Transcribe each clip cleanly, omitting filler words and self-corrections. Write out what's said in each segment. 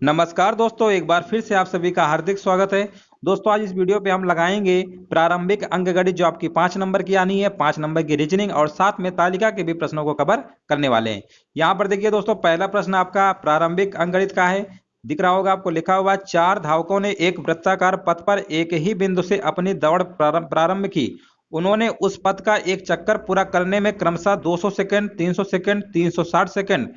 नमस्कार दोस्तों, एक बार फिर से आप सभी का हार्दिक स्वागत है। दोस्तों, आज इस वीडियो पे हम लगाएंगे प्रारंभिक अंकगणित जो आपकी 5 नंबर की आनी है, 5 नंबर की रीजनिंग और साथ में तालिका के भी प्रश्नों को कवर करने वाले हैं। यहाँ पर देखिए दोस्तों, पहला प्रश्न आपका प्रारंभिक अंकगणित का है। दिख रहा होगा आपको, लिखा हुआ है 4 धावकों ने एक वृत्ताकार पथ पर एक ही बिंदु से अपनी दौड़ प्रारंभ की। उन्होंने उस पथ का एक चक्कर पूरा करने में क्रमशः 200 सेकंड, 300 सेकंड, 360 सेकंड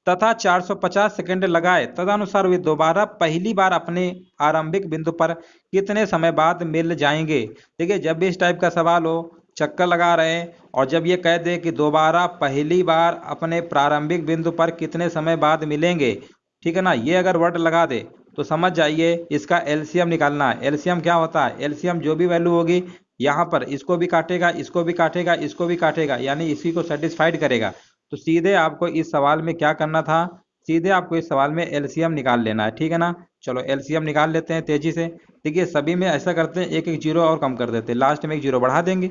तथा 450 सेकंड लगाए। तदनुसार वे दोबारा पहली बार अपने आरंभिक बिंदु पर कितने समय बाद मिल जाएंगे। देखिए, जब भी इस टाइप का सवाल हो, चक्कर लगा रहे हैं और जब ये कह दे कि दोबारा पहली बार अपने प्रारंभिक बिंदु पर कितने समय बाद मिलेंगे, ठीक है ना, ये अगर वर्ड लगा दे तो समझ जाइए इसका एलसीएम निकालना है। एलसीएम क्या होता है? एलसीएम जो भी वैल्यू होगी यहाँ पर इसको भी काटेगा, इसको भी काटेगा, इसको भी काटेगा, यानी इसी को सेटिस्फाइड करेगा। तो सीधे आपको इस सवाल में क्या करना था? सीधे आपको इस सवाल में एलसीएम निकाल लेना है, ठीक है ना। चलो एलसीएम निकाल लेते हैं तेजी से। देखिए, सभी में ऐसा करते हैं, एक एक जीरो और कम कर देते हैं, लास्ट में एक जीरो बढ़ा देंगे।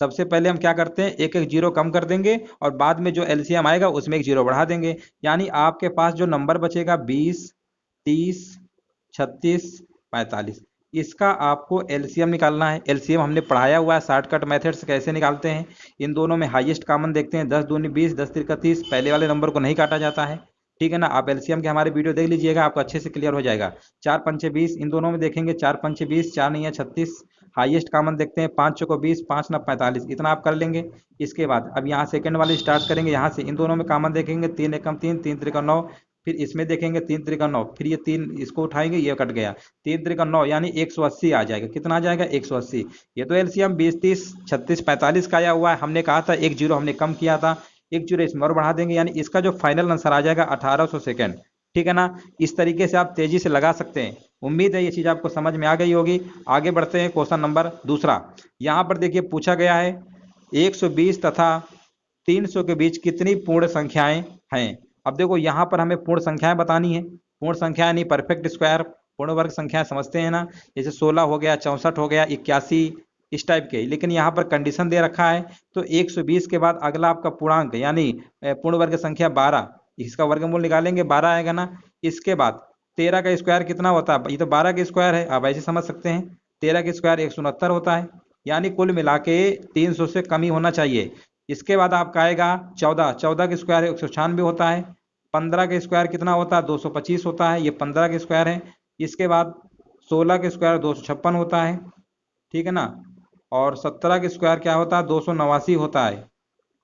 सबसे पहले हम क्या करते हैं, एक एक जीरो कम कर देंगे और बाद में जो एलसीएम आएगा उसमें एक जीरो बढ़ा देंगे। यानी आपके पास जो नंबर बचेगा 20, 30, 36, 45, इसका आपको एलसीएम निकालना है। एलसीएम हमने पढ़ाया हुआ है, शॉर्टकट मेथड से कैसे निकालते हैं। इन दोनों में हाईएस्ट कॉमन देखते हैं, 10 दूनी 20, 10 तिरका 30, पहले वाले नंबर को नहीं काटा जाता है, ठीक है ना। आप एलसीएम के हमारे वीडियो देख लीजिएगा, आपको अच्छे से क्लियर हो जाएगा। 4 पंचे 20, इन दोनों में देखेंगे 4 पंचे 20, 4 नहीं है 36, हाईएस्ट कॉमन देखते हैं, 5 चौको 20, 5 ना 45, इतना आप कर लेंगे। इसके बाद अब यहाँ सेकंड वाले स्टार्ट करेंगे, यहाँ से इन दोनों में कॉमन देखेंगे, 3 एकम 3, 3 त्रिका 9, फिर इसमें देखेंगे 3 त्रिका 9, फिर ये 3 इसको उठाएंगे, ये कट गया, 3 त्रिका 9 यानी 180 आ जाएगा। कितना आ जाएगा? 180। ये तो एलसीएम 20, 30, 36, 45 का आया हुआ है। हमने कहा था एक जीरो हमने कम किया था, एक जीरो इसमें और बढ़ा देंगे, यानी इसका जो फाइनल आंसर आ जाएगा 1800 सेकेंड, ठीक है ना। इस तरीके से आप तेजी से लगा सकते हैं। उम्मीद है ये चीज आपको समझ में आ गई होगी। आगे बढ़ते हैं, क्वेश्चन नंबर दूसरा। यहाँ पर देखिए पूछा गया है 120 तथा 300 के बीच कितनी पूर्ण संख्याएं हैं। अब देखो, यहाँ पर हमें पूर्ण संख्याएं बतानी है। पूर्ण संख्या यानी परफेक्ट स्क्वायर, पूर्ण वर्ग संख्याएं समझते हैं ना, जैसे 16 हो गया, 64 हो गया, 81, इस टाइप के। लेकिन यहाँ पर कंडीशन दे रखा है, तो 120 के बाद अगला आपका पूर्णांक यानी पूर्ण वर्ग संख्या 12, इसका वर्गमूल निकालेंगे, 12 आएगा ना। इसके बाद 13 का स्क्वायर कितना होता है? ये तो 12 का स्क्वायर है, आप ऐसे समझ सकते हैं। 13 का स्क्वायर 169 होता है, यानी कुल मिला के 300 से कम ही होना चाहिए। इसके बाद आपका आएगा 14, 14 का स्क्वायर 196 होता है। 15 का स्क्वायर कितना होता है? 225 होता है, ये 15 का स्क्वायर है। इसके बाद 16 का स्क्वायर 256 होता है, ठीक है ना। और 17 का स्क्वायर क्या होता है? 289 होता है।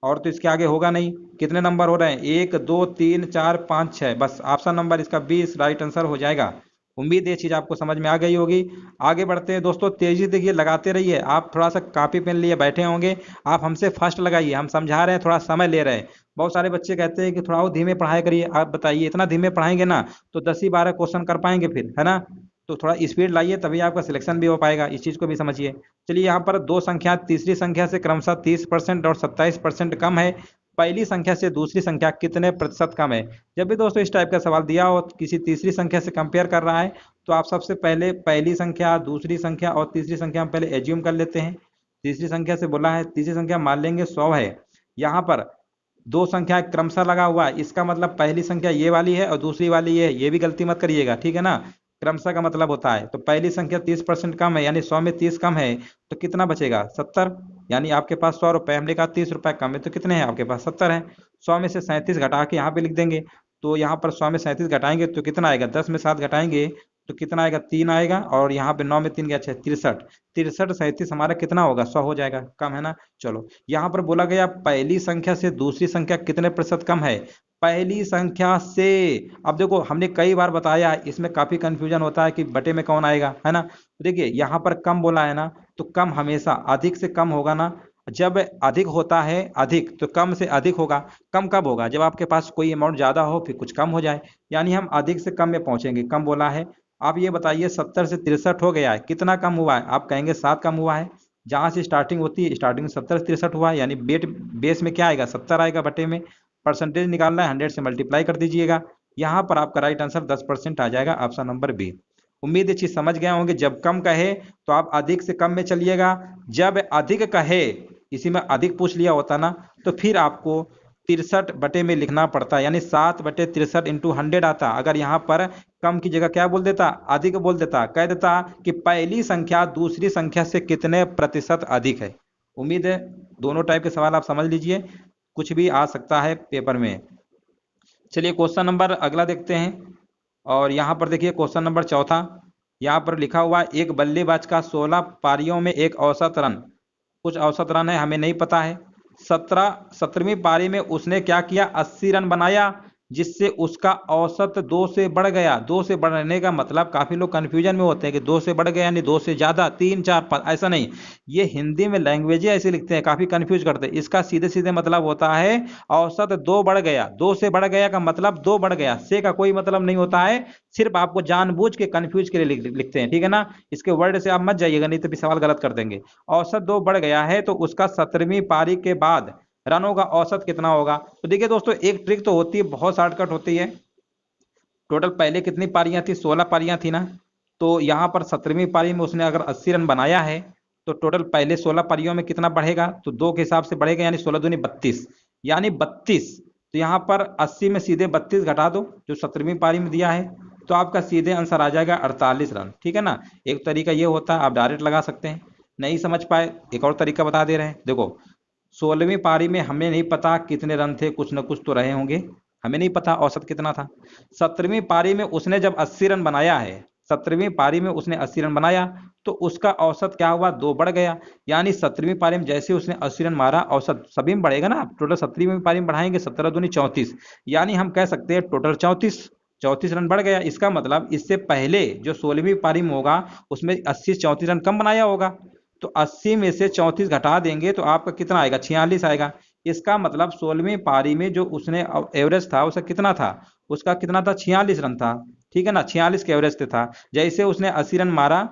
और तो इसके आगे होगा नहीं। कितने नंबर हो रहे हैं? 1, 2, 3, 4, 5, 6, बस ऑप्शन नंबर इसका 20 राइट आंसर हो जाएगा। उम्मीद है ये चीज आपको समझ में आ गई होगी। आगे बढ़ते हैं दोस्तों, तेजी देखिए लगाते रहिए। आप थोड़ा सा कॉपी पेन लिए बैठे होंगे, आप हमसे फर्स्ट लगाइए, हम समझा रहे हैं, थोड़ा समय ले रहे हैं। बहुत सारे बच्चे कहते हैं कि थोड़ा और धीमे पढ़ाई करिए। आप बताइए, इतना धीमे पढ़ाएंगे ना तो 10 ही 12 क्वेश्चन कर पाएंगे फिर, है ना। तो थोड़ा स्पीड लाइए, तभी आपका सिलेक्शन भी हो पाएगा, इस चीज को भी समझिए। चलिए, यहाँ पर दो संख्या तीसरी संख्या से क्रमशः 30% और 27% कम है। पहली संख्या से दूसरी संख्या कितने प्रतिशत कम है? जब भी दोस्तों इस टाइप का सवाल दिया हो, किसी तीसरी संख्या से कंपेयर कर रहा है, तो आप सबसे पहले पहली संख्या, दूसरी संख्या और तीसरी संख्या हम पहले एज्यूम कर लेते हैं। तीसरी संख्या से बोला है, तीसरी संख्या मान लेंगे 100 है। यहाँ पर दो संख्या क्रमशः लगा हुआ है, इसका मतलब पहली संख्या ये वाली है और दूसरी वाली ये है, ये भी गलती मत करिएगा, ठीक है ना। क्रमशः का मतलब होता है, तो पहली संख्या 30% कम है, यानी 100 में 30 कम है, तो कितना बचेगा? 70। यानी आपके पास 100 रुपए, हमने कहा 30 रुपए कम है, तो कितने हैं आपके पास? 70 है। 100 में से 37 घटा के यहाँ पे लिख देंगे। तो यहाँ पर 100 में 37 घटाएंगे तो कितना आएगा? 10 में 7 घटाएंगे तो कितना आएगा? 3 आएगा। और यहाँ पे 9 में 3 गया 6, 63। 63 37 हमारा कितना होगा? 100 हो जाएगा, कम है ना। चलो, यहाँ पर बोला गया पहली संख्या से दूसरी संख्या कितने प्रतिशत कम है? पहली संख्या से। अब देखो, हमने कई बार बताया, इसमें काफी कंफ्यूजन होता है कि बटे में कौन आएगा, है ना। तो देखिए, यहाँ पर कम बोला है ना, तो कम हमेशा अधिक से कम होगा ना। जब अधिक होता है अधिक, तो कम से अधिक होगा। कम कब होगा? जब आपके पास कोई अमाउंट ज्यादा हो फिर कुछ कम हो जाए, यानी हम अधिक से कम में पहुंचेंगे, कम बोला है। आप ये बताइए, 70 से 63 हो गया है, कितना कम हुआ है? आप कहेंगे 7 कम हुआ है। जहां से स्टार्टिंग होती है, स्टार्टिंग 70 से 63 हुआ है, यानी बेस में क्या आएगा? 70 आएगा बटे में। परसेंटेज निकालना है, 100 से मल्टीप्लाई कर दीजिएगा। यहाँ पर आपका राइट आंसर 10% आ जाएगा, ऑप्शन नंबर बी। उम्मीद है चीज समझ गए होंगे। जब कम कहे तो आप अधिक से कम में चलिएगा, जब अधिक कहे, इसी में अधिक पूछ लिया होता ना, तो फिर आपको 63 बटे में लिखना पड़ता, यानी 7/63 इंटू 100 आता। अगर यहाँ पर कम की जगह क्या बोल देता, अधिक बोल देता, कह देता कि पहली संख्या दूसरी संख्या से कितने प्रतिशत अधिक है। उम्मीद है दोनों टाइप के सवाल आप समझ लीजिए, कुछ भी आ सकता है पेपर में। चलिए क्वेश्चन नंबर अगला देखते हैं। और यहाँ पर देखिए क्वेश्चन नंबर चौथा, यहाँ पर लिखा हुआ एक बल्लेबाज का 16 पारियों में एक औसत रन, कुछ औसत रन है हमें नहीं पता है। 17वीं पारी में उसने क्या किया, 80 रन बनाया, जिससे उसका औसत 2 से बढ़ गया। 2 से बढ़ने का मतलब काफी लोग कंफ्यूजन में होते हैं कि 2 से बढ़ गया यानी 2 से ज्यादा, 3 4 5, ऐसा नहीं। ये हिंदी में लैंग्वेज ऐसे लिखते हैं, काफी कंफ्यूज करते हैं। इसका सीधे सीधे मतलब होता है औसत 2 बढ़ गया। 2 से बढ़ गया का मतलब 2 बढ़ गया, से का कोई मतलब नहीं होता है, सिर्फ आपको जानबूझ के कंफ्यूज के लिए लिखते हैं, ठीक है ना। इसके वर्ड से आप मत जाइएगा, नहीं तो भी सवाल गलत कर देंगे। औसत 2 बढ़ गया है तो उसका 17वीं पारी के बाद रनों का औसत कितना होगा। तो देखिए दोस्तों, एक ट्रिक तो होती है, बहुत शॉर्टकट होती है। टोटल पहले कितनी पारियां थी, 16 पारियां थी ना। तो यहाँ पर 17वीं पारी में उसने अगर 80 रन बनाया है तो टोटल पहले 16 पारियों में कितना बढ़ेगा, तो 2 के हिसाब से बढ़ेगा, यानी 16 दूनी 32, यानी 32। तो यहाँ पर 80 में सीधे 32 घटा दो जो 17वीं पारी में दिया है, तो आपका सीधे आंसर आ जाएगा 48 रन, ठीक है ना। एक तरीका ये होता है, आप डायरेक्ट लगा सकते हैं। नहीं समझ पाए, एक और तरीका बता दे रहे हैं। देखो 16वीं पारी में हमें नहीं पता कितने रन थे, कुछ न कुछ तो रहे होंगे, हमें नहीं पता औसत कितना था। 17वीं पारी में उसने जब 80 रन बनाया है, 17वीं पारी में उसने 80 रन बनाया, तो उसका औसत क्या हुआ, 2 बढ़ गया। यानी 17वीं पारी में जैसे उसने 80 रन मारा, औसत सभी में बढ़ेगा ना। टोटल 17वीं पारी में बढ़ाएंगे, 17 दूनी 34, यानी हम कह सकते हैं टोटल 34 रन बढ़ गया। इसका मतलब इससे पहले जो 16वीं पारी में होगा उसमें 80 से 34 रन कम बनाया होगा, तो 80 में से 34 घटा देंगे तो आपका कितना आएगा, 46 आएगा। इसका मतलब 16वीं पारी में जो उसने एवरेज था उसका कितना था, उसका कितना था, 46 रन था, ठीक है ना। 46 के एवरेज पे था, जैसे उसने 80 रन मारा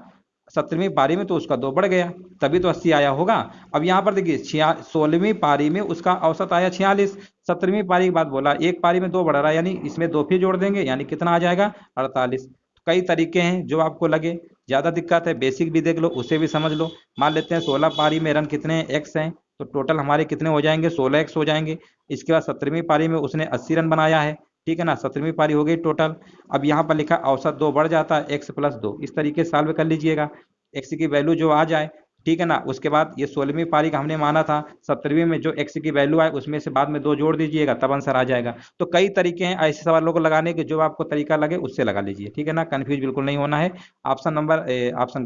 17वीं पारी में तो उसका 2 बढ़ गया, तभी तो 80 आया होगा। अब यहाँ पर देखिए 16वीं पारी में उसका औसत आया 46, 17वीं पारी के बाद बोला एक पारी में 2 बढ़ रहा है, यानी इसमें 2 फिर जोड़ देंगे, यानी कितना आ जाएगा, 48। कई तरीके हैं, जो आपको लगे ज्यादा दिक्कत है बेसिक भी देख लो, उसे भी समझ लो। मान लेते हैं 16 पारी में रन कितने हैं, एक्स हैं, तो टोटल हमारे कितने हो जाएंगे, 16 एक्स हो जाएंगे। इसके बाद 17वीं पारी में उसने 80 रन बनाया है, ठीक है ना, 17वीं पारी हो गई टोटल। अब यहाँ पर लिखा औसत 2 बढ़ जाता है, एक्स प्लस 2, इस तरीके से सॉल्व कर लीजिएगा। एक्स की वैल्यू जो आ जाए, ठीक है ना। उसके बाद ये 16वीं पारी का हमने माना था, 17वीं में जो एक्स की वैल्यू आए उसमें से बाद में 2 जोड़ दीजिएगा, तब आंसर आ जाएगा। तो कई तरीके हैं ऐसे सवालों को लगाने के, जो आपको तरीका लगे उससे लगा लीजिए, ठीक है ना, कंफ्यूज बिल्कुल नहीं होना है। ऑप्शन कह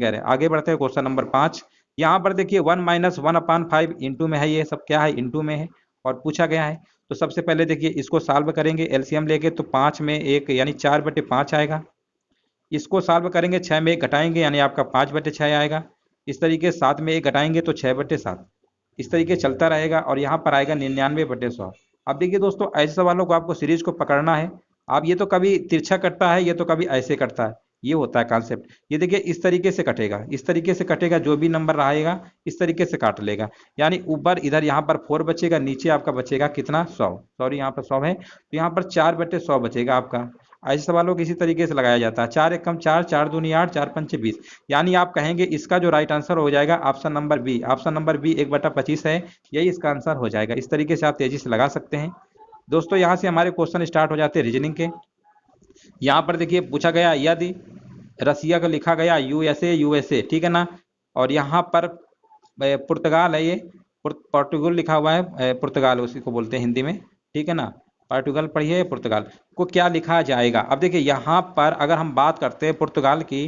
रहे हैं, आगे बढ़ते हैं क्वेश्चन नंबर 5। यहाँ पर देखिए 1-1/5 इंटू में है, ये सब क्या है, इंटू में है और पूछा गया है। तो सबसे पहले देखिए इसको सॉल्व करेंगे एलसीएम लेके, तो 5 में 1 यानी 4/5 आएगा। इसको सॉल्व करेंगे 6 में 1 घटाएंगे, यानी आपका 5/6 आएगा। इस तरीके 7 में 1 घटाएंगे तो 6/7, इस तरीके चलता रहेगा। और यहाँ पर आएगा 99/100। अब देखिए दोस्तों, ऐसे सवालों को आपको सीरीज को पकड़ना है। आप ये तो कभी तिरछा कटता है, ये तो कभी ऐसे कटता है, ये होता है कॉन्सेप्ट। ये देखिए इस तरीके से कटेगा, इस तरीके से कटेगा, जो भी नंबर रहेगा इस तरीके से काट लेगा, यानी ऊपर इधर यहाँ पर 4 बचेगा, नीचे आपका बचेगा कितना, 100, सॉरी यहाँ पर 100 है, तो यहाँ पर 4/100 बचेगा आपका। ऐसे सवालों को इसी तरीके से लगाया जाता है। 4 एकम 4, 4 दूनी 8, 4 पंचे 20, यानी आप कहेंगे इसका जो राइट आंसर हो जाएगा option number B. Option number B 1/25 है, यही इसका आंसर हो जाएगा। इस तरीके से आप तेजी से लगा सकते हैं। दोस्तों यहाँ से हमारे क्वेश्चन स्टार्ट हो जाते हैं रीजनिंग के। यहाँ पर देखिए पूछा गया यदि रसिया को लिखा गया यूएसए, ठीक है ना, और यहाँ पर पुर्तगाल है, ये पोर्टुगल लिखा हुआ है, पुर्तगाल उसी को बोलते हैं हिंदी में, ठीक है ना। पोर्टुगल पढ़िए, पुर्तगाल को क्या लिखा जाएगा। अब देखिए यहाँ पर अगर हम बात करते हैं पुर्तगाल की,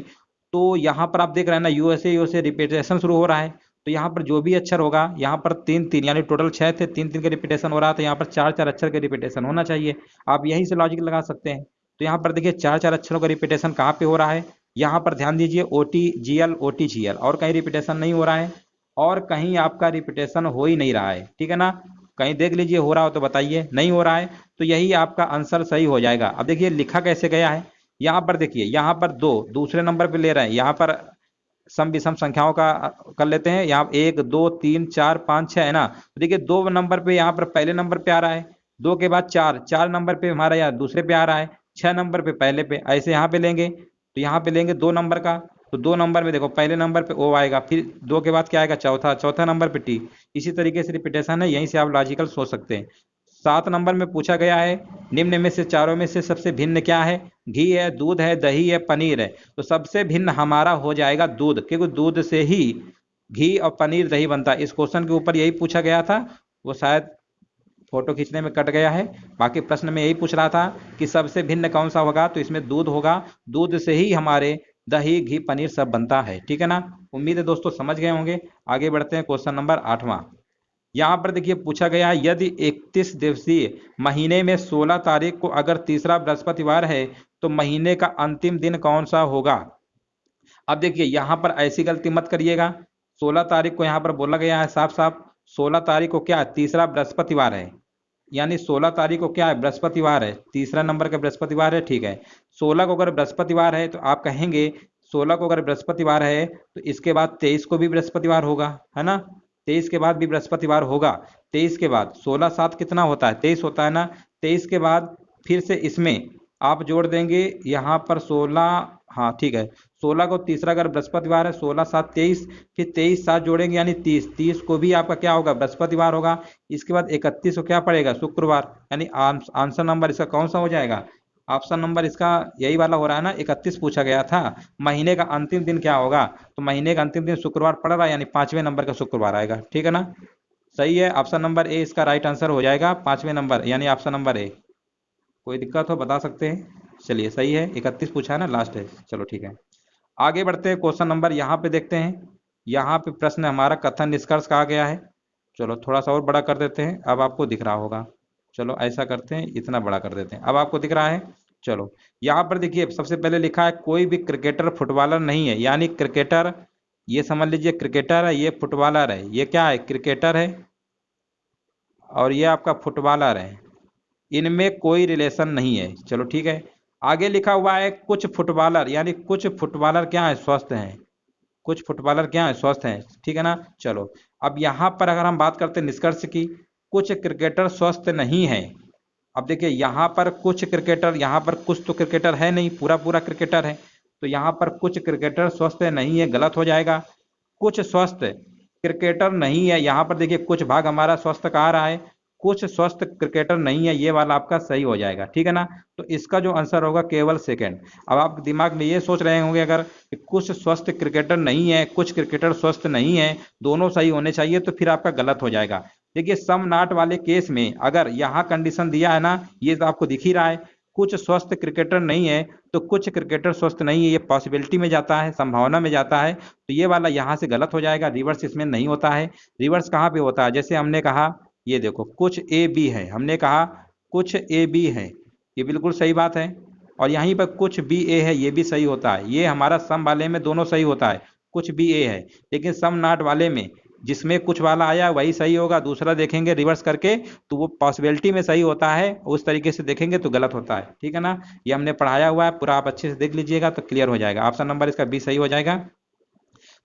तो यहाँ पर आप देख रहे हैं ना यूएसए रिपीटेशन शुरू हो रहा है, तो यहाँ पर जो भी अक्षर होगा, यहाँ पर 3-3 यानी टोटल 6 थे, 3-3 का रिपीटेशन हो रहा था, यहाँ पर 4-4 अक्षर का रिपीटेशन होना चाहिए। आप यहीं से लॉजिक लगा सकते हैं। तो यहाँ पर देखिए 4-4 अक्षरों का रिपीटेशन कहाँ पे हो रहा है, यहाँ पर ध्यान दीजिए OTGL, और कहीं रिपीटेशन नहीं हो रहा है, और कहीं आपका रिपीटेशन हो ही नहीं रहा है, ठीक है ना। कहीं देख लीजिए हो रहा हो तो बताइए, नहीं हो रहा है, तो यही आपका आंसर सही हो जाएगा। अब देखिए लिखा कैसे गया है, यहाँ पर देखिए, यहाँ पर 2 दूसरे नंबर पे ले रहे हैं, यहाँ पर सम विषम संख्याओं का कर लेते हैं। यहाँ 1 2 3 4 5 6 है ना, तो देखिए 2 नंबर पे यहाँ पर पहले नंबर पे आ रहा है, 2 के बाद 4 नंबर पे हमारा यहाँ दूसरे पे आ रहा है, 6 नंबर पे पहले पे, ऐसे यहाँ पे लेंगे, तो यहाँ पे लेंगे 2 नंबर का, तो 2 नंबर में देखो पहले नंबर पे ओ आएगा, फिर 2 के बाद क्या आएगा, चौथा नंबर पे टी। इसी तरीके से रिपीटेशन है, यहीं से आप लॉजिकल सोच सकते हैं। 7 नंबर में पूछा गया है निम्न में से चारों में से सबसे भिन्न क्या है? घी है, दूध है, दही है, पनीर है। तो सबसे भिन्न हमारा हो जाएगा दूध, क्योंकि दूध से ही घी और पनीर दही बनता है। इस क्वेश्चन के ऊपर यही पूछा गया था, वो शायद फोटो खींचने में कट गया है। बाकी प्रश्न में यही पूछ रहा था कि सबसे भिन्न कौन सा होगा, तो इसमें दूध होगा। दूध से ही हमारे दही घी पनीर सब बनता है। ठीक है ना। उम्मीद है दोस्तों समझ गए होंगे। आगे बढ़ते हैं क्वेश्चन नंबर 8वां। यहाँ पर देखिए पूछा गया है यदि 31 दिवसीय महीने में 16 तारीख को अगर तीसरा बृहस्पतिवार है तो महीने का अंतिम दिन कौन सा होगा? अब देखिए यहाँ पर ऐसी गलती मत करिएगा। 16 तारीख को यहाँ पर बोला गया है साफ साफ, 16 तारीख को क्या है? तीसरा बृहस्पतिवार है, यानी 16 तारीख को क्या है? बृहस्पतिवार है, तीसरा नंबर का बृहस्पतिवार है। ठीक है, 16 को अगर बृहस्पतिवार है तो आप कहेंगे 16 को अगर बृहस्पतिवार है तो इसके बाद 23 को भी बृहस्पतिवार होगा, है ना। 23 के बाद भी बृहस्पतिवार होगा। 23 के बाद 16 7 कितना होता है? 23 होता है ना। 23 के बाद फिर से इसमें आप जोड़ देंगे यहाँ पर 16, हाँ ठीक है, 16 को तीसरा अगर बृहस्पतिवार है, 16 7 23, फिर 23 7 जोड़ेंगे यानी 30, 30 को भी आपका क्या होगा? बृहस्पतिवार होगा। इसके बाद 31 को क्या पड़ेगा? शुक्रवार। यानी आंसर नंबर इसका कौन सा हो जाएगा? ऑप्शन नंबर इसका यही वाला हो रहा है ना, 31 पूछा गया था। महीने का अंतिम दिन क्या होगा? तो महीने का अंतिम दिन शुक्रवार पड़ रहा है, यानी 5वें नंबर का शुक्रवार आएगा। ठीक है ना, सही है। ऑप्शन नंबर ए इसका राइट आंसर हो जाएगा, 5वें नंबर यानी ऑप्शन नंबर ए। कोई दिक्कत हो बता सकते हैं। चलिए सही है, 31 पूछा है ना, लास्ट है। चलो ठीक है, आगे बढ़ते हैं। क्वेश्चन नंबर यहाँ पे देखते हैं। यहाँ पे प्रश्न हमारा कथन निष्कर्ष कहा गया है। चलो थोड़ा सा और बड़ा कर देते हैं, अब आपको दिख रहा होगा। चलो ऐसा करते हैं, इतना बड़ा कर देते हैं, अब आपको दिख रहा है। चलो यहाँ पर देखिए सबसे पहले लिखा है कोई भी क्रिकेटर फुटबॉलर नहीं है, यानी क्रिकेटर, ये समझ लीजिए क्रिकेटर है, ये फुटबॉलर है। ये क्या है? क्रिकेटर है और ये आपका फुटबॉलर है, इनमें कोई रिलेशन नहीं है। चलो ठीक है, आगे लिखा हुआ है कुछ फुटबॉलर, यानी कुछ फुटबॉलर क्या है? स्वस्थ हैं। कुछ फुटबॉलर क्या है? स्वस्थ हैं। ठीक है ना। चलो अब यहाँ पर अगर हम बात करते हैं निष्कर्ष की, कुछ क्रिकेटर स्वस्थ नहीं है। अब देखिए यहाँ पर कुछ क्रिकेटर, यहाँ पर कुछ तो क्रिकेटर है नहीं, पूरा पूरा क्रिकेटर है। तो यहाँ पर कुछ क्रिकेटर स्वस्थ नहीं है, गलत हो जाएगा। कुछ स्वस्थ क्रिकेटर नहीं है, यहाँ पर देखिए कुछ भाग हमारा स्वस्थ कहा रहा है, कुछ स्वस्थ क्रिकेटर नहीं है, ये वाला आपका सही हो जाएगा। ठीक है ना। तो इसका जो आंसर होगा केवल सेकंड। अब आप दिमाग में ये सोच रहे होंगे अगर कि कुछ स्वस्थ क्रिकेटर नहीं है, कुछ क्रिकेटर स्वस्थ नहीं है, दोनों सही होने चाहिए, तो फिर आपका गलत हो जाएगा। देखिए सम नाट वाले केस में अगर यहाँ कंडीशन दिया है ना, ये तो आपको दिख ही रहा है, कुछ स्वस्थ क्रिकेटर नहीं है तो कुछ क्रिकेटर स्वस्थ नहीं है, ये पॉसिबिलिटी में जाता है, संभावना में जाता है। तो ये वाला यहाँ से गलत हो जाएगा, रिवर्स इसमें नहीं होता है। रिवर्स कहाँ पे होता है? जैसे हमने कहा ये देखो कुछ ए बी है, हमने कहा कुछ ए बी है, ये बिल्कुल सही बात है। और यहीं पर कुछ बी ए है, ये भी सही होता है। ये हमारा सम वाले में दोनों सही होता है, कुछ बी ए है। लेकिन सम नाट वाले में जिसमें कुछ वाला आया वही सही होगा, दूसरा देखेंगे रिवर्स करके तो वो पॉसिबिलिटी में सही होता है, उस तरीके से देखेंगे तो गलत होता है। ठीक है ना, ये हमने पढ़ाया हुआ है पूरा, आप अच्छे से देख लीजिएगा तो क्लियर हो जाएगा। ऑप्शन नंबर इसका बी सही हो जाएगा।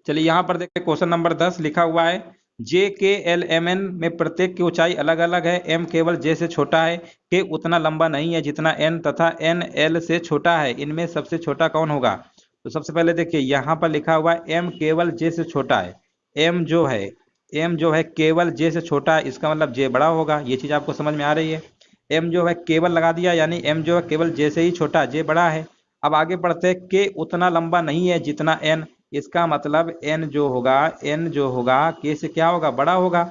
चलिए यहाँ पर देखिए क्वेश्चन नंबर 10 लिखा हुआ है जे के एल एम एन में प्रत्येक की ऊंचाई अलग अलग है, एम केवल जे से छोटा है, के उतना लंबा नहीं है जितना एन तथा एन एल से छोटा है, इनमें सबसे छोटा कौन होगा? तो सबसे पहले देखिए यहाँ पर लिखा हुआ है एम केवल जे से छोटा है। एम जो है केवल जे से छोटा है, इसका मतलब जे बड़ा होगा। ये चीज आपको समझ में आ रही है? एम जो है केवल लगा दिया, यानी एम जो है केवल जे से ही छोटा, जे बड़ा है। अब आगे बढ़ते हैं, के उतना लंबा नहीं है जितना एन, इसका मतलब एन जो होगा के से क्या होगा? बड़ा होगा।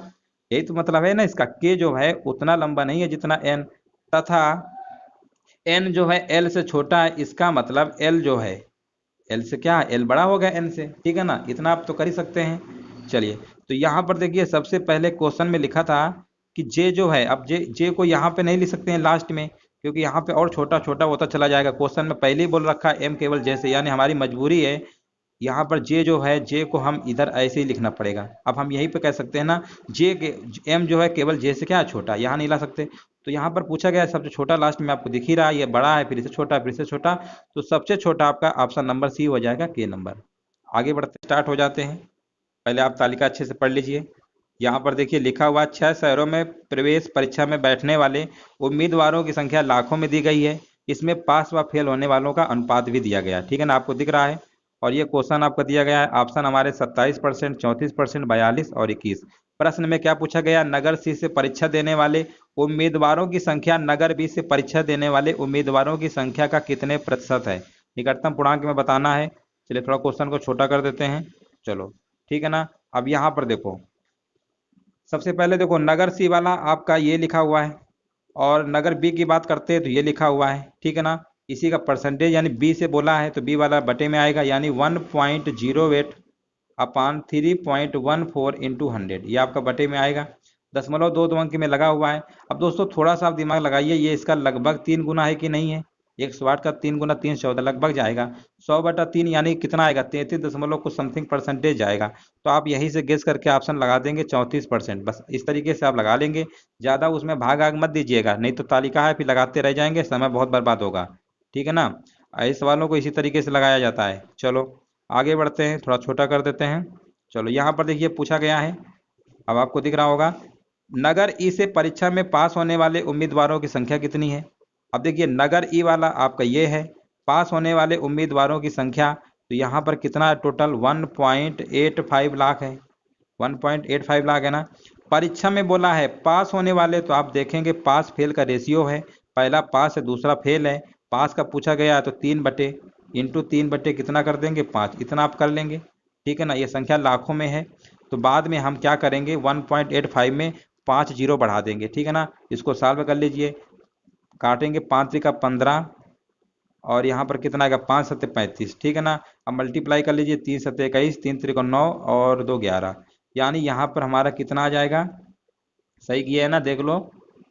यही तो मतलब है ना इसका, के जो है उतना लंबा नहीं है जितना एन, तथा एन जो है एल से छोटा है, इसका मतलब एल जो है एल से क्या है? एल बड़ा होगा एन से। ठीक है ना, इतना आप तो कर ही सकते हैं। चलिए तो यहाँ पर देखिए सबसे पहले क्वेश्चन में लिखा था कि जे जो है, अब जे को यहाँ पे नहीं लिख सकते हैं लास्ट में, क्योंकि यहाँ पे और छोटा छोटा होता चला जाएगा। क्वेश्चन में पहले ही बोल रखा है एम केवल जे से, यानी हमारी मजबूरी है यहाँ पर जे जो है, जे को हम इधर ऐसे ही लिखना पड़ेगा। अब हम यहीं पे कह सकते हैं ना, जे के एम जो है केवल जे से क्या है? छोटा, यहाँ नहीं ला सकते। तो यहाँ पर पूछा गया है सबसे छोटा, लास्ट में आपको दिख ही रहा है, ये बड़ा है फिर इससे छोटा फिर इससे छोटा, तो सबसे छोटा आपका ऑप्शन नंबर सी हो जाएगा, के नंबर। आगे बढ़ते स्टार्ट हो जाते हैं। पहले आप तालिका अच्छे से पढ़ लीजिए। यहाँ पर देखिए लिखा हुआ 6 शहरों में प्रवेश परीक्षा में बैठने वाले उम्मीदवारों की संख्या लाखों में दी गई है, इसमें पास व फेल होने वालों का अनुपात भी दिया गया है। ठीक है ना, आपको दिख रहा है। और ये क्वेश्चन आपको दिया गया है, ऑप्शन हमारे 27%, 34%, 42 और 21। प्रश्न में क्या पूछा गया? नगर सी से परीक्षा देने वाले उम्मीदवारों की संख्या नगर बी से परीक्षा देने वाले उम्मीदवारों की संख्या का कितने प्रतिशत है। निकटतम पूर्णांक में बताना है। चलिए थोड़ा क्वेश्चन को छोटा कर देते हैं। चलो ठीक है ना। अब यहाँ पर देखो, सबसे पहले देखो नगर सी वाला आपका ये लिखा हुआ है और नगर बी की बात करते हैं तो ये लिखा हुआ है, ठीक है ना। इसी का परसेंटेज यानी बी से बोला है तो बी वाला बटे में आएगा, यानी 1.08 अपान 3.14 इंटू 100, ये आपका बटे में आएगा। 0.2 अंक में लगा हुआ है। अब दोस्तों थोड़ा सा आप दिमाग लगाइए, ये इसका लगभग 3 गुना है कि नहीं है। 108 का 3 गुना 314 लगभग जाएगा। 100/3 यानी कितना आएगा, 33 दशमलव कुछ समथिंग परसेंटेज जाएगा। तो आप यहीं से गेस करके ऑप्शन लगा देंगे 34%। बस इस तरीके से आप लगा लेंगे, ज़्यादा उसमें भाग आग मत दीजिएगा, नहीं तो तालिका है फिर लगाते रह जाएंगे, समय बहुत बर्बाद होगा, ठीक है ना। ऐसे सवालों को इसी तरीके से लगाया जाता है। चलो आगे बढ़ते हैं, थोड़ा छोटा कर देते हैं। चलो यहाँ पर देखिए पूछा गया है, अब आपको दिख रहा होगा, नगर ई से परीक्षा में पास होने वाले उम्मीदवारों की संख्या कितनी है। अब देखिए नगर ई वाला आपका ये है, पास होने वाले उम्मीदवारों की संख्या, तो यहाँ पर कितना है टोटल 1.85 लाख है। 1.85 लाख है ना। परीक्षा में बोला है पास होने वाले, तो आप देखेंगे पास फेल का रेशियो है, पहला पास है दूसरा फेल है। पास का पूछा गया है तो 3 इंटू 3 कितना कर देंगे 5, इतना आप कर लेंगे, ठीक है ना। ये संख्या लाखों में है, तो बाद में हम क्या करेंगे 1.85 में 5 जीरो बढ़ा देंगे, ठीक है ना। इसको सॉल्व कर लीजिए, काटेंगे 5 त्रिका 15 और यहाँ पर कितना आएगा 5 सत्ते 35, ठीक है ना। अब मल्टीप्लाई कर लीजिए, 3 सत्ते 21, 3 त्रिका 9 और 2 11, यानी यहाँ पर हमारा कितना आ जाएगा, सही किया है ना, देख लो।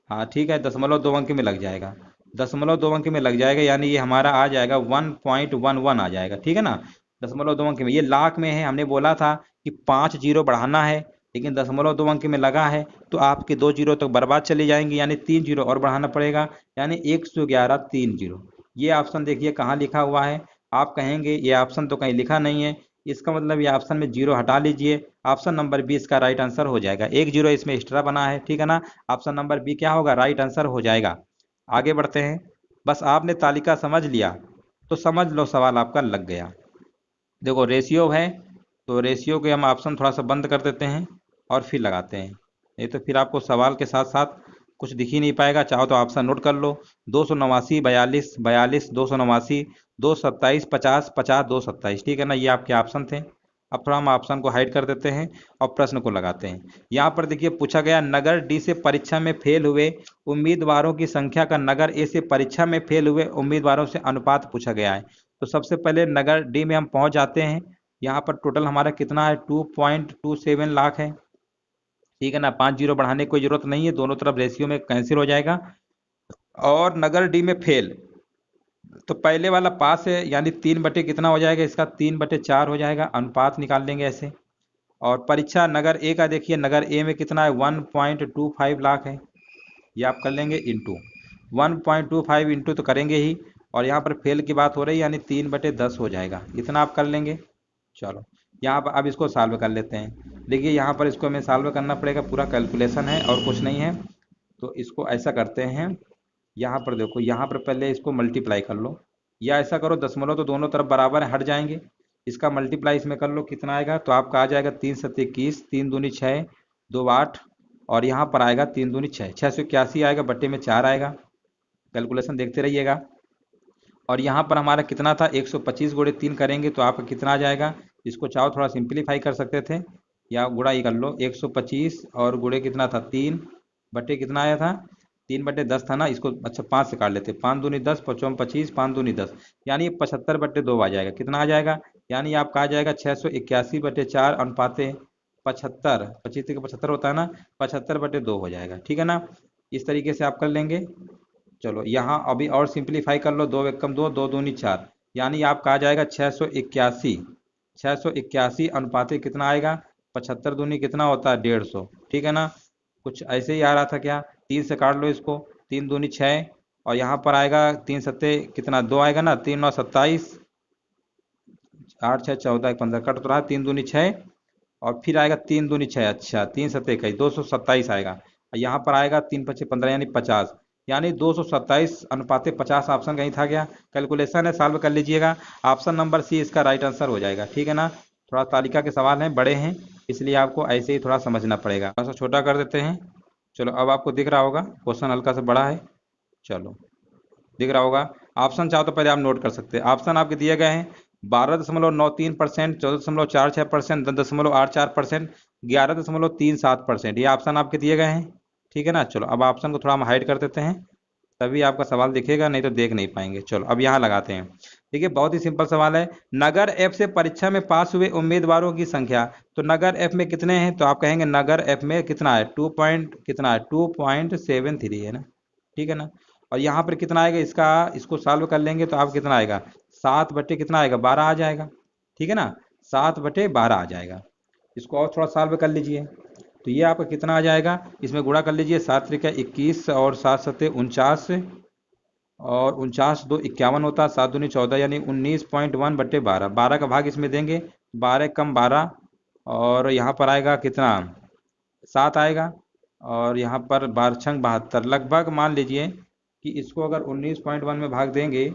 हाँ ठीक है, 0.2 अंक में लग जाएगा, 0.2 अंक में लग जाएगा, यानी ये हमारा आ जाएगा 1.11 आ जाएगा, ठीक है ना। 0.2 अंक में, ये लाख में है, हमने बोला था कि 5 जीरो बढ़ाना है, लेकिन 0.2 अंक में लगा है तो आपके 2 जीरो तक बर्बाद चली जाएंगी, यानी 3 जीरो और बढ़ाना पड़ेगा, यानी 111 3 जीरो। ये ऑप्शन देखिए कहाँ लिखा हुआ है। आप कहेंगे ये ऑप्शन तो कहीं लिखा नहीं है, इसका मतलब ये ऑप्शन में जीरो हटा लीजिए, ऑप्शन नंबर बी इसका राइट आंसर हो जाएगा। 1 जीरो इसमें एक्स्ट्रा बना है, ठीक है ना। ऑप्शन नंबर बी क्या होगा, राइट आंसर हो जाएगा। आगे बढ़ते हैं। बस आपने तालिका समझ लिया तो समझ लो सवाल आपका लग गया। देखो रेशियो है, तो रेशियो के हम ऑप्शन थोड़ा सा बंद कर देते हैं और फिर लगाते हैं, नहीं तो फिर आपको सवाल के साथ साथ कुछ दिख ही नहीं पाएगा। चाहो तो ऑप्शन नोट कर लो, 289 42 42 289 227 50 50 227, ठीक है ना। ये आपके ऑप्शन थे। अब थोड़ा हम ऑप्शन को हाइड कर देते हैं और प्रश्न को लगाते हैं। यहाँ पर देखिए पूछा गया, नगर डी से परीक्षा में फेल हुए उम्मीदवारों की संख्या का नगर ए से परीक्षा में फेल हुए उम्मीदवारों से अनुपात पूछा गया है। तो सबसे पहले नगर डी में हम पहुंच जाते हैं। यहाँ पर टोटल हमारा कितना है 2.27 लाख है, ठीक है ना। 5 जीरो बढ़ाने की कोई जरूरत नहीं है, दोनों तरफ रेशियो में कैंसिल हो जाएगा। और नगर डी में फेल, तो पहले वाला पास है, यानी 3 कितना हो जाएगा इसका 3/4 हो जाएगा, अनुपात निकाल लेंगे ऐसे। और परीक्षा नगर ए का देखिए, नगर ए में कितना है 1.25 लाख है, ये आप कर लेंगे इंटू 1.25 इंटू तो करेंगे ही, और यहाँ पर फेल की बात हो रही है यानी 3/10 हो जाएगा, इतना आप कर लेंगे। चलो यहाँ पर अब इसको सॉल्व कर लेते हैं। देखिए यहाँ पर इसको हमें सॉल्व करना पड़ेगा, पूरा कैलकुलेशन है और कुछ नहीं है। तो इसको ऐसा करते हैं, यहाँ पर देखो, यहाँ पर पहले इसको मल्टीप्लाई कर लो, या ऐसा करो दशमलव तो दोनों तरफ बराबर है, हट जाएंगे, इसका मल्टीप्लाई इसमें कर लो, कितना आएगा, तो आपका आ जाएगा 3 सत्ते 21, 3 दूनी 6, 2 8, और यहाँ पर आएगा 3 दूनी 6, 681 आएगा, बट्टे में 4 आएगा। कैलकुलेशन देखते रहिएगा। और यहाँ पर हमारा कितना था 125 गुणे 3 करेंगे तो आपका कितना आ जाएगा, इसको चाहो थोड़ा सिंप्लीफाई कर सकते थे, या गुणा ही कर लो, 125 और गुणे कितना था 3, बटे कितना आया था 3/10 था ना, इसको अच्छा 5 से काट लेते, 5 दूनी 10, 5 25, 5 दूनी 10, यानी 75/2 आ जाएगा, कितना आ जाएगा, यानी आपका आ जाएगा 681/4 अनुपाते 75, 25 के 75 होता है ना, 75/2 हो जाएगा, ठीक है ना। इस तरीके से आप कर लेंगे। चलो यहाँ अभी और सिंप्लीफाई कर लो, 2 एकम 2, 2 दूनी 4, यानी आपका आ जाएगा 681 अनुपाते कितना आएगा, 75 दूनी कितना होता है 150, ठीक है ना। कुछ ऐसे ही आ रहा था क्या, 3 से काट लो इसको, 3 दूनी 6, और यहाँ पर आएगा 3 सत्ते कितना 2 आएगा ना, 3 9 27, 8 6 14 15 कट तो रहा, 3 दूनी 6, और फिर आएगा 3 दूनी 6, अच्छा 3 सत्ते 21 227 आएगा, यहाँ पर आएगा 3 5 15 यानी 50, यानी 227 अनुपाते 50 ऑप्शन कहीं था क्या, कैलकुलेशन है, सॉल्व कर लीजिएगा। ऑप्शन नंबर सी इसका राइट आंसर हो जाएगा, ठीक है ना। थोड़ा तालिका के सवाल हैं, बड़े हैं, इसलिए आपको ऐसे ही थोड़ा समझना पड़ेगा, थोड़ा सा छोटा कर देते हैं। चलो अब आपको दिख रहा होगा, क्वेश्चन हल्का सा बड़ा है। चलो दिख रहा होगा। ऑप्शन चाहो तो पहले आप नोट कर सकते हैं। ऑप्शन आपके दिए गए हैं 12.93%, 14.46%, 10.84%, 11.37%। ये ऑप्शन आपके दिए गए हैं, ठीक है ना। चलो अब ऑप्शन को थोड़ा हम हाइड कर देते हैं, तभी आपका सवाल दिखेगा, नहीं तो देख नहीं पाएंगे। चलो अब यहाँ लगाते हैं। देखिए बहुत ही सिंपल सवाल है। नगर एफ से परीक्षा में पास हुए उम्मीदवारों की संख्या। तो नगर एफ में कितने हैं, तो आप कहेंगे नगर एफ में कितना है, 2 पॉइंट कितना है, 2.73 है ना, ठीक है ना। और यहाँ पर कितना आएगा इसका, इसको सॉल्व कर लेंगे तो आप कितना आएगा, 7 बटे कितना आएगा, 12 आ जाएगा, ठीक है ना। 7/12 आ जाएगा। इसको और थोड़ा सॉल्व कर लीजिए, तो ये आपका कितना आ जाएगा, इसमें गुणा कर लीजिए, 7×3 = 21 और 7×7 = 49, और 49×2 = 51 होता है, 7×2 = 14, यानी 19.1/12। 12 का भाग इसमें देंगे, 12 कम 12, और यहाँ पर आएगा कितना, 7 आएगा, और यहाँ पर 12×6 = 72। लगभग मान लीजिए कि इसको अगर 19.1 में भाग देंगे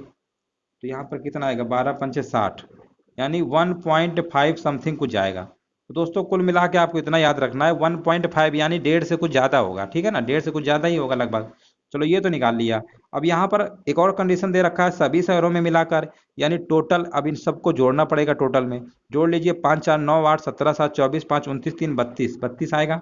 तो यहाँ पर कितना आएगा, 12×5 = 60, यानी 1.5 समथिंग कुछ जाएगा। तो दोस्तों कुल मिला के आपको इतना याद रखना है, 1.5 यानी 1.5 से कुछ ज़्यादा होगा, ठीक है ना, 1.5 से कुछ ज़्यादा ही होगा लगभग। चलो ये तो निकाल लिया। अब यहाँ पर एक और कंडीशन दे रखा है, सभी शहरों में मिलाकर, यानी टोटल। अब इन सबको जोड़ना पड़ेगा, टोटल में जोड़ लीजिए, 5 4 9 8 17 7 24 5 29 3 32, 32 आएगा।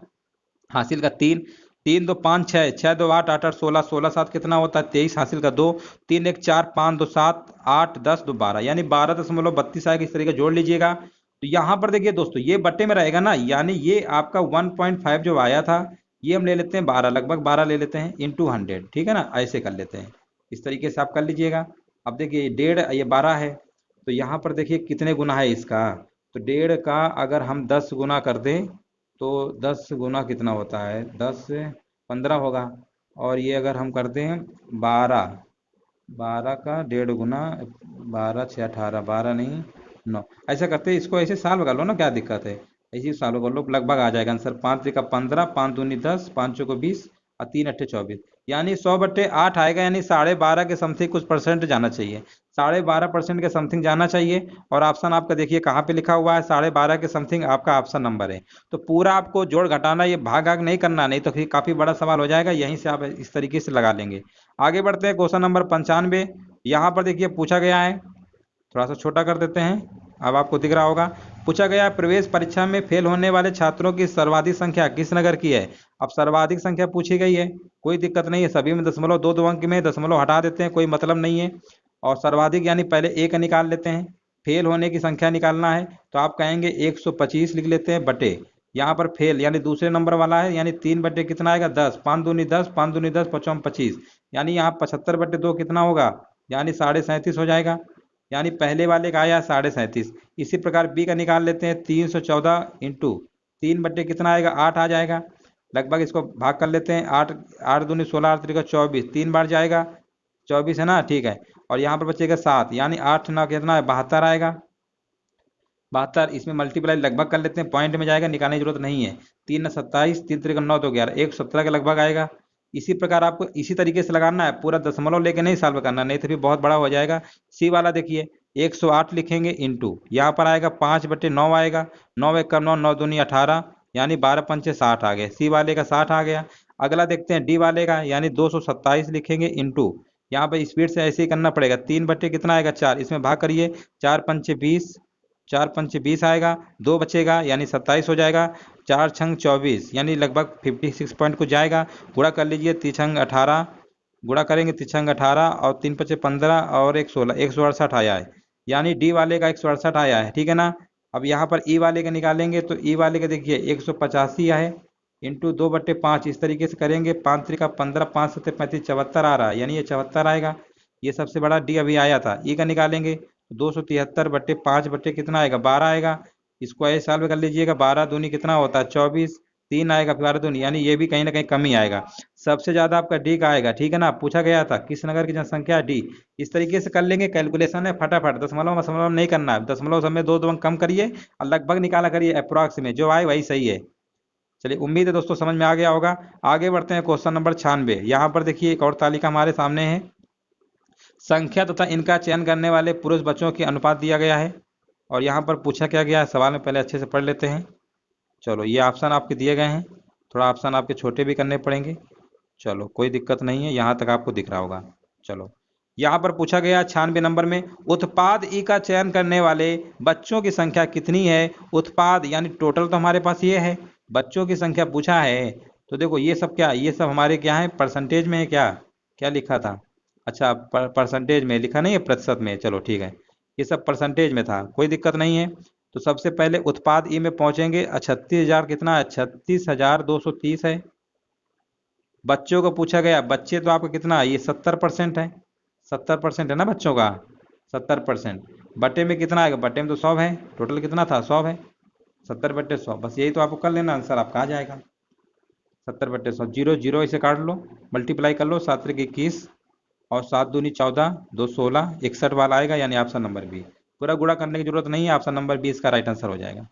हासिल का 3, 3 2 5 6, 6 2 8 8 8 16, 16 7 कितना होता है 23, हासिल का 2, 3 1 4 5 2 7 8 10 2 12, यानी 12.32 आएगा। इस तरीके जोड़ लीजिएगा। तो यहाँ पर देखिए दोस्तों, ये बट्टे में रहेगा ना, यानी ये आपका 1.5 जो आया था, ये हम ले लेते हैं 12, लगभग 12 ले लेते हैं इंटू 100, ठीक है ना, ऐसे कर लेते हैं। इस तरीके से आप कर लीजिएगा। अब देखिए 1.5 ये 12 है, तो यहाँ पर देखिए कितने गुना है इसका, तो 1.5 का अगर हम 10 गुना कर दें तो 10 गुना कितना होता है, 10 से 15 होगा। और ये अगर हम करते हैं 12, 12 का 1.5 गुना, 12 6 18, 12 नहीं 9, ऐसा करते हैं। इसको ऐसे सॉल्व कर लो ना, क्या दिक्कत है, ऐसे ही सॉल्व कर लो, लगभग आ जाएगा आंसर। 5 3 = 15, 5 दूनी 10, 5 चौको 20, और 3 8 24, यानी 100/8 आएगा, यानी 12.5 के समथिंग कुछ परसेंट जाना चाहिए, 12.5% के समथिंग जाना चाहिए। और ऑप्शन आपका देखिए कहाँ पे लिखा हुआ है, 12.5 के समथिंग आपका ऑप्शन नंबर है। तो पूरा आपको जोड़ घटाना, ये भाग आग नहीं करना, नहीं तो फिर काफी बड़ा सवाल हो जाएगा। यहीं से आप इस तरीके से लगा लेंगे। आगे बढ़ते हैं, क्वेश्चन नंबर 95। यहाँ पर देखिए पूछा गया है, थोड़ा सा छोटा कर देते हैं, अब आपको दिख रहा होगा। पूछा गया प्रवेश परीक्षा में फेल होने वाले छात्रों की सर्वाधिक संख्या किस नगर की है। अब सर्वाधिक संख्या पूछी गई है, कोई दिक्कत नहीं है, सभी में दशमलव, 2 अंक में दशमलव हटा देते हैं, कोई मतलब नहीं है। और सर्वाधिक यानी पहले एक निकाल लेते हैं, फेल होने की संख्या निकालना है, तो आप कहेंगे 125 लिख लेते हैं बटे, यहाँ पर फेल यानी दूसरे नंबर वाला है, यानी 3 बटे कितना आएगा 10, 5 दूनी 10, 5 दूनी 10, 5 25, यानी यहाँ 75/2 कितना होगा, यानी 37.5 हो जाएगा, यानी पहले वाले का आया 37.5। इसी प्रकार बी का निकाल लेते हैं, 314 इंटू 3 बटे कितना आएगा 8 आ जाएगा। लगभग इसको भाग कर लेते हैं, 8 8 दूनी 16, 8 3 = 24, 3 बार जाएगा 24 है ना, ठीक है। और यहाँ पर बचेगा 7, यानी 8 9 कितना है 72 आएगा। 72 इसमें मल्टीप्लाई लगभग कर लेते हैं, पॉइंट में जाएगा, निकालने की जरूरत नहीं है। 3 9 27, 3 3 9 तो 11, 117 के लगभग आएगा। इसी प्रकार आपको इसी तरीके से लगाना है, पूरा दशमलव लेके नहीं सॉल्व करना, नहीं तो फिर बहुत बड़ा हो जाएगा। सी वाला देखिए 108 लिखेंगे इंटू, यहाँ पर आएगा 5/9 आएगा, 9 1 9, 9 दूनी 18, यानी 12 पंचे 60 आ गए, सी वाले का 60 आ गया। अगला देखते हैं डी वाले का, यानी 227 लिखेंगे इंटू, यहाँ पर स्पीड से ऐसे ही करना पड़ेगा, 3 बटे कितना आएगा 4, इसमें भाग करिए, 4 पंचे 20, 4 पंचे 20 आएगा, 2 बचेगा यानी 27 हो जाएगा, 4 छंग 24, यानी लगभग 56 पॉइंट को जाएगा। गुणा कर लीजिए, 3 छंग 18, गुणा करेंगे 3 छंग 18 और 3 पचे 15 और 1 16, 168 आया है, यानी डी वाले का 168 आया है, ठीक है ना। अब यहाँ पर ई वाले का निकालेंगे, तो ई वाले का देखिए 185 है इंटू 2/5, इस तरीके से करेंगे, 5 3 = 15, 5 7 35, 74 आ रहा है, यानी ये 74 आएगा। ये सबसे बड़ा डी अभी आया था। ई का निकालेंगे, 273/5 बटे कितना आएगा 12 आएगा। इसको ऐसे सॉल्व कर लीजिएगा, 12 दूनी कितना होता है 24, 3 आएगा, 12 दूनी, यानी ये भी कहीं ना कहीं कम ही आएगा। सबसे ज्यादा आपका डी का आएगा, ठीक है ना। पूछा गया था किस नगर की जनसंख्या डी। इस तरीके से कर लेंगे, कैलकुलेशन है फटाफट, दशमलव दशमलव नहीं करना है, दशमलव समय 2 अंक कम करिए और लगभग निकाला करिए, अप्रोक्स में जो आए वही सही है। चलिए उम्मीद है दोस्तों समझ में आ गया होगा। आगे बढ़ते हैं, क्वेश्चन नंबर 96। यहाँ पर देखिए एक और तालिका हमारे सामने है, संख्या तथा इनका चयन करने वाले पुरुष बच्चों की अनुपात दिया गया है। और यहाँ पर पूछा क्या गया है, सवाल में पहले अच्छे से पढ़ लेते हैं। चलो ये ऑप्शन आपके दिए गए हैं, थोड़ा ऑप्शन आपके छोटे भी करने पड़ेंगे। चलो कोई दिक्कत नहीं है, यहाँ तक आपको दिख रहा होगा। चलो यहाँ पर पूछा गया 96 नंबर में, उत्पाद ई का चयन करने वाले बच्चों की संख्या कितनी है। उत्पाद यानी टोटल तो हमारे पास ये है, बच्चों की संख्या पूछा है। तो देखो ये सब क्या, ये सब हमारे क्या है, परसेंटेज में है। क्या क्या लिखा था, अच्छा परसेंटेज में लिखा नहीं है, प्रतिशत में। चलो ठीक है, ये सब परसेंटेज में था, कोई दिक्कत नहीं है। तो सबसे पहले उत्पाद ई में पहुंचेंगे। 36,000 कितना है, 36,230 है। बच्चों को पूछा गया, बच्चे तो आपका कितना है, ये 70% है। 70% है ना बच्चों का, 70%। बटे में कितना आएगा, बटे में तो 100 है, टोटल कितना था, 100 है। 70/100, बस यही तो आपको कर लेना, आंसर आपका आ जाएगा। 70/100, जीरो जीरो इसे काट लो, मल्टीप्लाई कर लो, 7×21 और 7×2=14, 216, 61 वाला आएगा, यानी ऑप्शन नंबर बी। पूरा गुणा करने की जरूरत नहीं है, ऑप्शन नंबर बी इसका राइट आंसर हो जाएगा।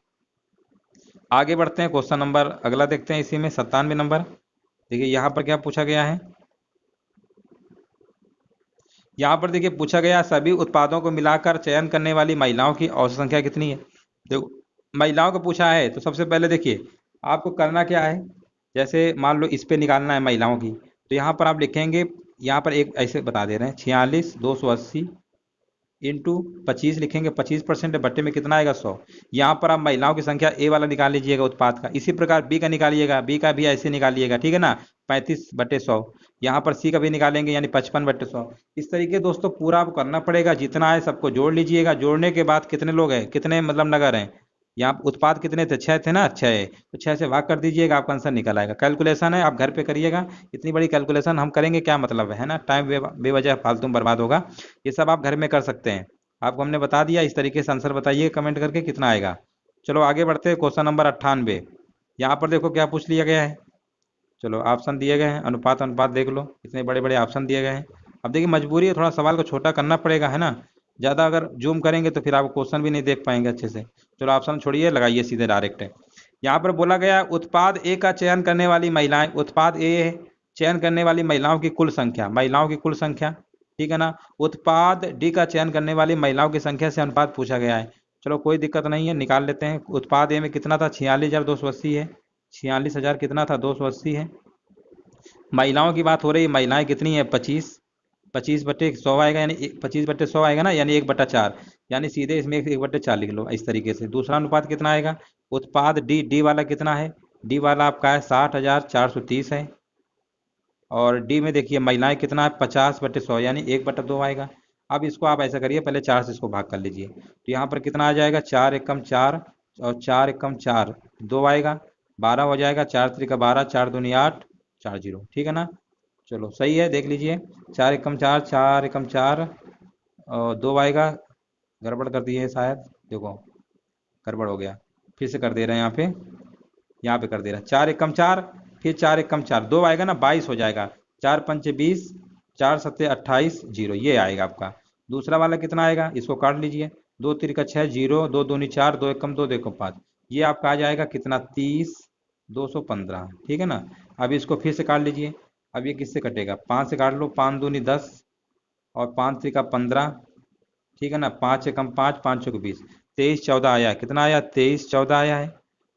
आगे बढ़ते हैं, क्वेश्चन नंबर अगला देखते हैं, इसी में 97 नंबर। देखिए यहाँ पर क्या पूछा गया है, यहाँ पर देखिए पूछा गया सभी उत्पादों को मिलाकर चयन करने वाली महिलाओं की औसत संख्या कितनी है। देखो महिलाओं को पूछा है, तो सबसे पहले देखिए आपको करना क्या है। जैसे मान लो इस पे निकालना है महिलाओं की, तो यहाँ पर आप लिखेंगे, यहाँ पर एक ऐसे बता दे रहे हैं, 46,280 इंटू 25 लिखेंगे, 25% बट्टे में कितना आएगा, 100। यहाँ पर आप महिलाओं की संख्या ए वाला निकाल लीजिएगा उत्पाद का, इसी प्रकार बी का निकालिएगा, बी का भी ऐसे निकालिएगा, ठीक है ना, 35/100। यहाँ पर सी का भी निकालेंगे, यानी 55/100। इस तरीके दोस्तों पूरा आपको करना पड़ेगा, जितना है सबको जोड़ लीजिएगा। जोड़ने के बाद कितने लोग हैं, कितने मतलब नगर हैं, यहाँ उत्पाद कितने थे, 6 थे ना, 6, तो 6 से भाग कर दीजिएगा, आपका आंसर निकल आएगा। कैलकुलेशन है, आप घर पे करिएगा, इतनी बड़ी कैलकुलेशन हम करेंगे क्या मतलब है ना, टाइम बेवजह फालतू में बर्बाद होगा। ये सब आप घर में कर सकते हैं, आपको हमने बता दिया। इस तरीके से आंसर बताइए कमेंट करके कितना आएगा। चलो आगे बढ़ते हैं, क्वेश्चन नंबर 98। यहाँ पर देखो क्या पूछ लिया गया है। चलो ऑप्शन दिए गए हैं, अनुपात अनुपात देख लो, इतने बड़े बड़े ऑप्शन दिए गए हैं। अब देखिए मजबूरी है, थोड़ा सवाल को छोटा करना पड़ेगा, है ना। ज़्यादा अगर जूम करेंगे तो फिर आप क्वेश्चन भी नहीं देख पाएंगे अच्छे से। चलो ऑप्शन छोड़िए, लगाइए सीधे डायरेक्ट है। यहाँ पर बोला गया उत्पाद ए का चयन करने वाली महिलाएं, उत्पाद ए है, चयन करने वाली महिलाओं की कुल संख्या, महिलाओं की कुल संख्या, ठीक है ना। उत्पाद डी का चयन करने वाली महिलाओं की संख्या से अनुपात पूछा गया है। चलो कोई दिक्कत नहीं है, निकाल लेते हैं। उत्पाद ए में कितना था, 46,280 है, 46,000 कितना था, 280 है। महिलाओं की बात हो रही है, महिलाएं कितनी है, 25, 25/100 आएगा, यानी 25/100 आएगा ना, यानी 1/4, यानी सीधे इसमें 1/4 लिख लो इस तरीके से। दूसरा अनुपात कितना आएगा, उत्पाद डी, डी वाला कितना है, डी वाला आपका है 60,430 है। और डी में देखिए महिलाएं कितना है, 50/100, यानी 1/2 आएगा। अब इसको आप ऐसा करिए, पहले 4 से इसको भाग कर लीजिए, तो यहाँ पर कितना आ जाएगा, 4 एकम 4 और 4 एकम 4, 2 आएगा, 12 हो जाएगा, 4 त्रिका 12, 4 दूनी 8, 4 0, ठीक है ना। चलो सही है, देख लीजिए, 4 एकम 4, 4 एकम 4 और 2 आएगा। गड़बड़ कर दिए शायद, देखो गड़बड़ हो गया, फिर से कर दे रहे हैं, यहाँ पे कर दे रहा है, 4 एकम 4, फिर 4 एकम 4, 2 आएगा ना, 22 हो जाएगा, 4 पंचे 20, 4 सत्ते 28, 0, ये आएगा आपका। दूसरा वाला कितना आएगा, इसको काट लीजिए, 2 त्रिका 6, 0, 2 दूनी 4, 2 एकम 2, 2 एकम 5, ये आपका आ जाएगा कितना, 30, 215, ठीक है ना। अब इसको फिर से काट लीजिए, अब ये किससे कटेगा, 5 से काट लो, 5 दूनी 10 और 5 त्रिका 15, ठीक है ना, 5 एकम 5, 5 चौक 20, 23 14 आया, कितना आया, 23 14 आया है।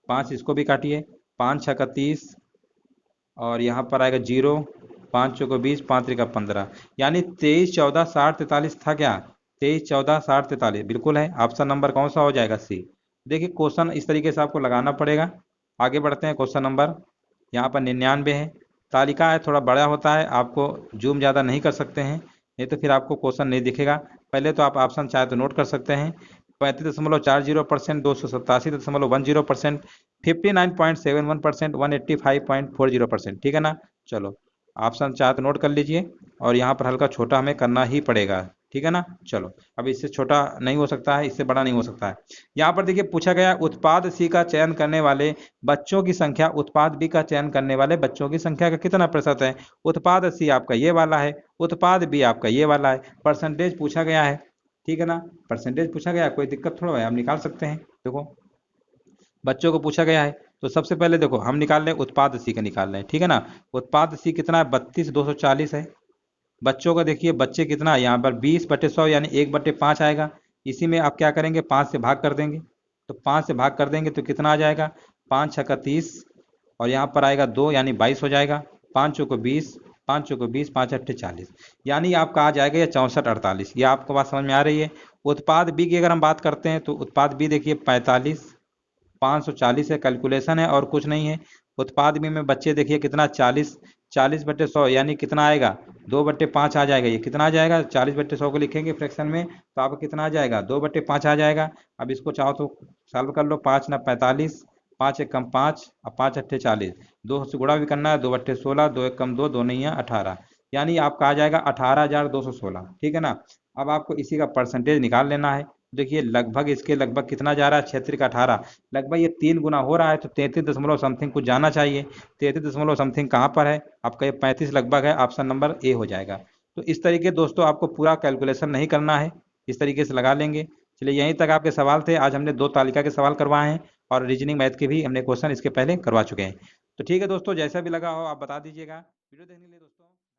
5 इसको भी काटिए, 5 6 का 30 और यहाँ पर आएगा 0, 5 चौको 20, 5 त्रिका 15, यानी 23 14 60 43 था क्या, 23 14 60 43 बिल्कुल है। ऑप्शन नंबर कौन सा हो जाएगा, सी। देखिए क्वेश्चन इस तरीके से आपको लगाना पड़ेगा। आगे बढ़ते हैं, क्वेश्चन नंबर यहाँ पर 99 है। तालिका है, थोड़ा बड़ा होता है, आपको जूम ज़्यादा नहीं कर सकते हैं, नहीं तो फिर आपको क्वेश्चन नहीं दिखेगा। पहले तो आप ऑप्शन चाहे तो नोट कर सकते हैं, 35.40%, 287.10%, 59.71%, 185.40%, ठीक है ना। चलो ऑप्शन चाहे तो नोट कर लीजिए, और यहाँ पर हल्का छोटा हमें करना ही पड़ेगा, ठीक है ना। चलो अब इससे छोटा नहीं हो सकता है, इससे बड़ा नहीं हो सकता है। यहाँ पर देखिए पूछा गया उत्पाद सी का चयन करने वाले बच्चों की संख्या उत्पाद बी का चयन करने वाले बच्चों की संख्या का कितना प्रतिशत है। उत्पाद सी आपका ये वाला है, उत्पाद बी आपका ये वाला है, परसेंटेज पूछा गया है, ठीक है ना। परसेंटेज पूछा गया, कोई दिक्कत थोड़ा है, आप निकाल सकते हैं। देखो बच्चों को पूछा गया है, तो सबसे पहले देखो हम निकाल रहे हैं उत्पाद सी का, निकाल रहे हैं, ठीक है ना। उत्पाद सी कितना है, 32,240 है। बच्चों का देखिए, बच्चे कितना है यहाँ पर, 20/100, यानी 1/5 आएगा। इसी में आप क्या करेंगे, 5 से भाग कर देंगे, तो 5 से भाग कर देंगे तो कितना आ जाएगा, 5 6 का 30 और यहाँ पर आएगा 2 यानी 22 हो जाएगा। 5 चौको 20, 5 चौको 20, 5 अट्ठे 40, यानी आपका आ जाएगा ये 64 48। ये आपको बात समझ में आ रही है। उत्पाद बी की अगर हम बात करते हैं तो उत्पाद बी देखिए 45 540 है, कैलकुलेशन है और कुछ नहीं है। उत्पाद बी में बच्चे देखिए कितना 40, 40/100 यानी कितना आएगा 2/5 आ जाएगा। ये कितना आ जाएगा 40/100 को लिखेंगे फ्रैक्शन में तो आपको कितना आ जाएगा 2/5 आ जाएगा। अब इसको चाहो तो सॉल्व कर लो। 5 ना 45, 5 एक कम 5 और 5 अट्ठे 40, 2 से गुणा भी करना है। 2/16, 2 एक कम 2, 2 नहीं है 18, यानी आपका आ जाएगा 18,216। ठीक है ना। अब आपको इसी का परसेंटेज निकाल लेना है। देखिए लगभग इसके लगभग कितना जा रहा है 76 का 18, लगभग ये 3 गुना हो रहा है तो 33 दशमलव समथिंग कुछ जाना चाहिए। 33 दशमलव समथिंग कहाँ पर है आपका, ये 35 लगभग है। ऑप्शन नंबर ए हो जाएगा। तो इस तरीके दोस्तों आपको पूरा कैलकुलेशन नहीं करना है, इस तरीके से लगा लेंगे। चलिए यहीं तक आपके सवाल थे। आज हमने 2 तालिका के सवाल करवाए हैं और रीजनिंग मैथ के भी हमने क्वेश्चन इसके पहले करवा चुके हैं। तो ठीक है दोस्तों, जैसा भी लगा हो आप बता दीजिएगा। वीडियो देखने के लिए दोस्तों